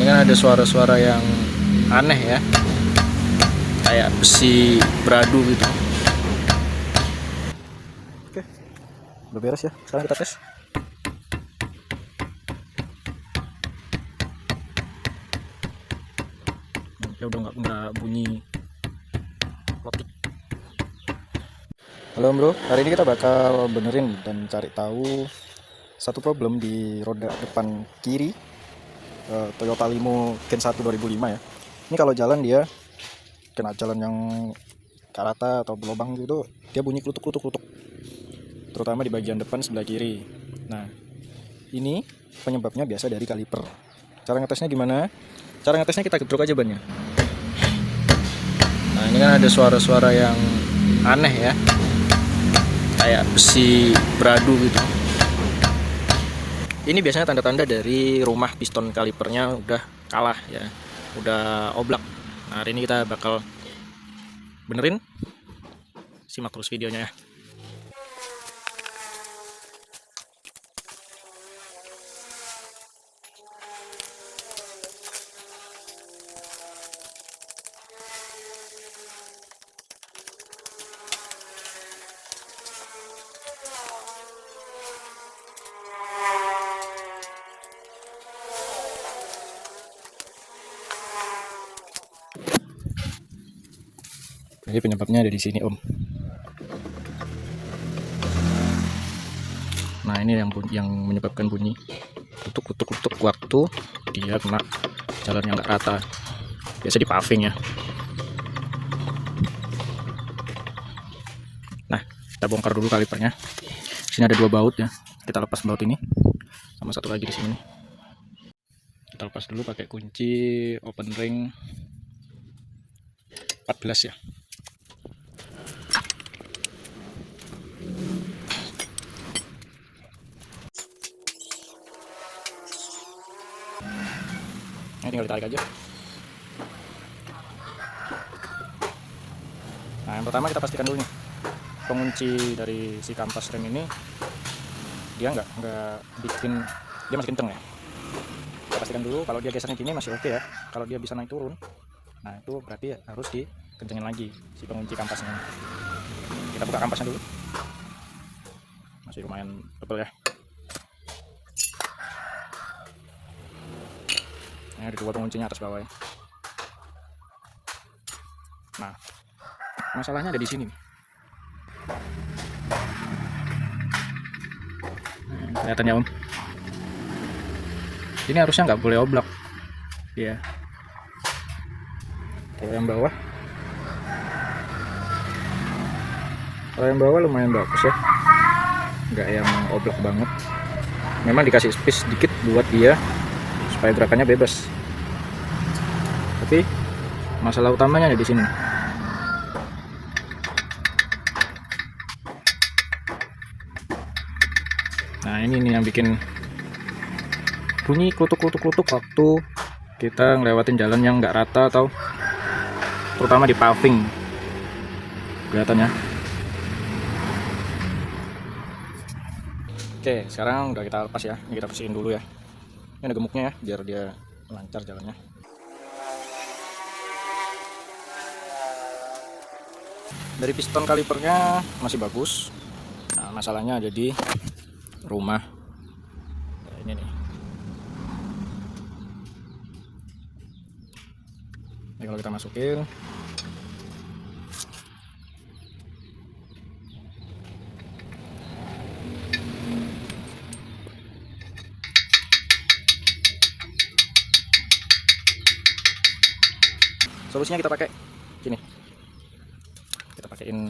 kan ada suara-suara yang aneh ya, kayak besi beradu gitu. Oke, udah beres ya. Sekarang kita tes. Ya udah nggak bunyi klotik. Halo bro, hari ini kita bakal benerin dan cari tahu satu problem di roda depan kiri Toyota Limo Gen 1 2005 ya. Ini kalau jalan dia kena jalan yang ke rata atau berlubang gitu, dia bunyi klutuk-klutuk-klutuk, terutama di bagian depan sebelah kiri. Nah, ini penyebabnya biasa dari kaliper. Cara ngetesnya gimana? Cara ngetesnya kita gedruk aja bannya. Nah, ini kan ada suara-suara yang aneh ya, kayak besi beradu gitu. Ini biasanya tanda-tanda dari rumah piston kalipernya udah kalah ya, udah oblak. Nah, hari ini kita bakal benerin. Simak terus videonya ya. Jadi penyebabnya ada di sini om. Nah, ini yang menyebabkan bunyi kutuk waktu dia kena jalan yang nggak rata. Biasa di paving ya. Nah, kita bongkar dulu kalipernya. Sini ada 2 baut ya. Kita lepas baut ini sama satu lagi di sini. Kita lepas dulu pakai kunci open ring 14 ya. Ini tinggal ditarik aja. Nah, yang pertama kita pastikan dulu nih, pengunci dari si kampas rem ini dia nggak bikin, dia masih kenceng ya. Kita pastikan dulu kalau dia gesernya gini masih oke ya. Kalau dia bisa naik turun, nah itu berarti harus dikencengin lagi si pengunci kampasnya. Kita buka kampasnya dulu, masih lumayan tebal ya. Ini ada 2 penguncinya atas bawah ya. Nah, masalahnya ada di sini. Kelihatan ya om. Ini harusnya nggak boleh oblak. Ya. Kalau yang bawah lumayan bagus ya. Nggak yang oblak banget. Memang dikasih space sedikit buat dia supaya gerakannya bebas. Tapi masalah utamanya ada di sini. Nah, ini nih yang bikin bunyi klutuk waktu kita ngelewatin jalan yang nggak rata atau terutama di paving. Kelihatannya. Oke, sekarang udah kita lepas ya. Ini kita bersihin dulu ya. Ini ada gemuknya ya, biar dia lancar jalannya. Dari piston kalipernya masih bagus. Nah, masalahnya ada di rumah. Nah, ini nih. Ini kalau kita masukin, solusinya kita pakai gini. Kita pakein,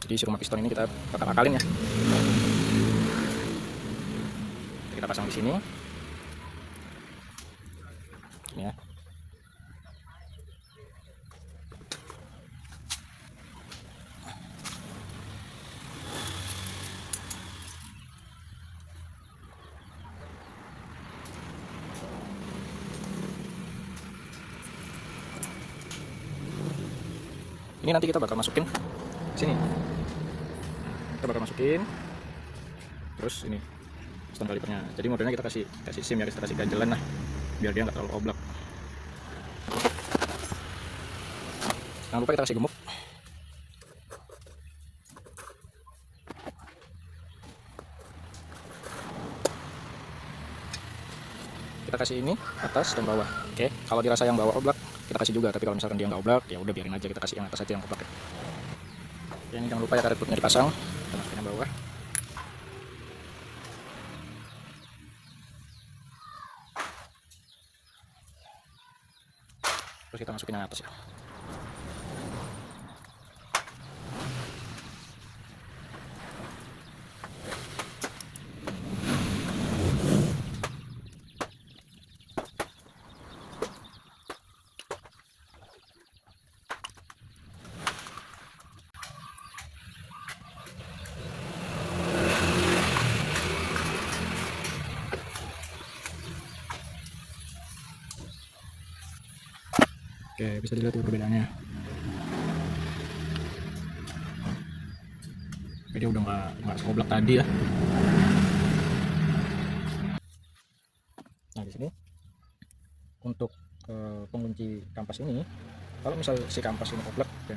jadi si rumah piston ini kita bakal akalin ya. Kita pasang di sini. Ini ya. Ini nanti kita bakal masukin sini. Kita bakal masukin. Terus ini piston kalipernya. Jadi modelnya kita kasih SIM ya, kita kasih ganjelan lah. biar dia nggak terlalu oblak. Jangan lupa kita kasih gemuk. Kita kasih ini atas dan bawah. Oke, kalau dirasa yang bawah oblak kita kasih juga, tapi kalau misalkan dia nggak oblak ya udah biarin aja, kita kasih yang atas aja yang oblak ya. Oke, ini jangan lupa ya karet putnya dipasang, kita masukin yang bawah. Terus kita masukin yang atas ya. Oke, bisa dilihat tuh perbedaannya. Dia udah nggak seoblak tadi ya. Nah di sini untuk pengunci kampas ini, kalau misal si kampas ini oblak ya,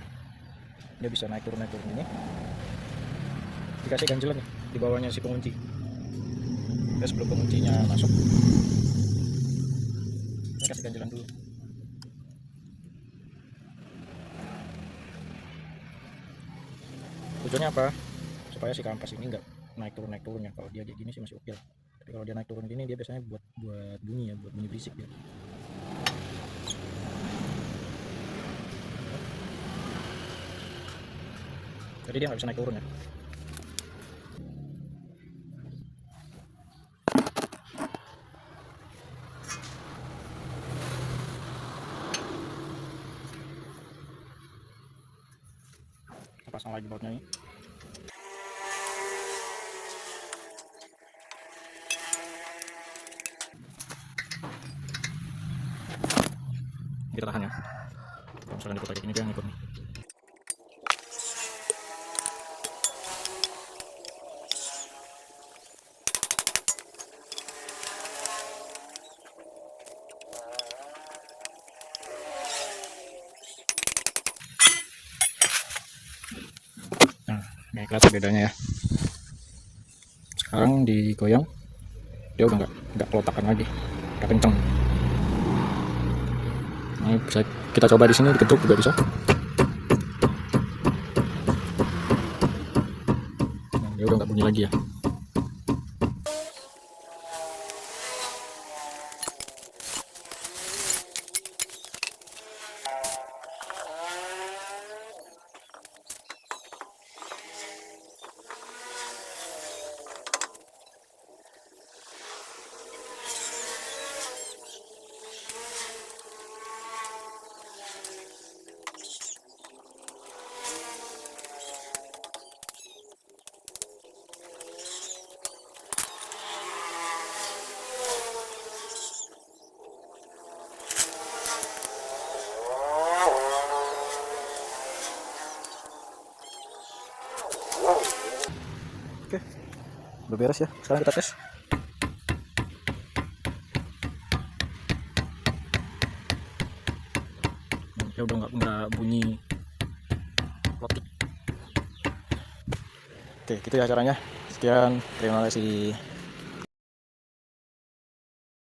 dia bisa naik turun ini. Dikasih ganjelan nih di bawahnya si pengunci. Ya, sebelum penguncinya masuk, ini kasih ganjelan dulu. Tujuannya apa? Supaya si kampas ini nggak naik turun ya. Kalau dia kayak gini sih masih oke. Tapi kalau dia naik turun gini, dia biasanya buat bunyi ya, buat bunyi berisik ya. Jadi dia nggak bisa naik turun ya. Kita pasang lagi bautnya ini. Kita tahan ya. Kalau misalkan diputar kayak gini dia ngikut nih. Nah, ini kelihatan bedanya ya. Sekarang digoyang, dia udah nggak kelotakan lagi, udah kenceng. Nah, bisa kita coba di sini, diketuk juga bisa. Nah, dia udah nggak bunyi lagi ya. Oke, udah beres ya. Sekarang kita tes. Ya udah nggak bunyi klotik. Oke, gitu ya caranya. Sekian, terima kasih.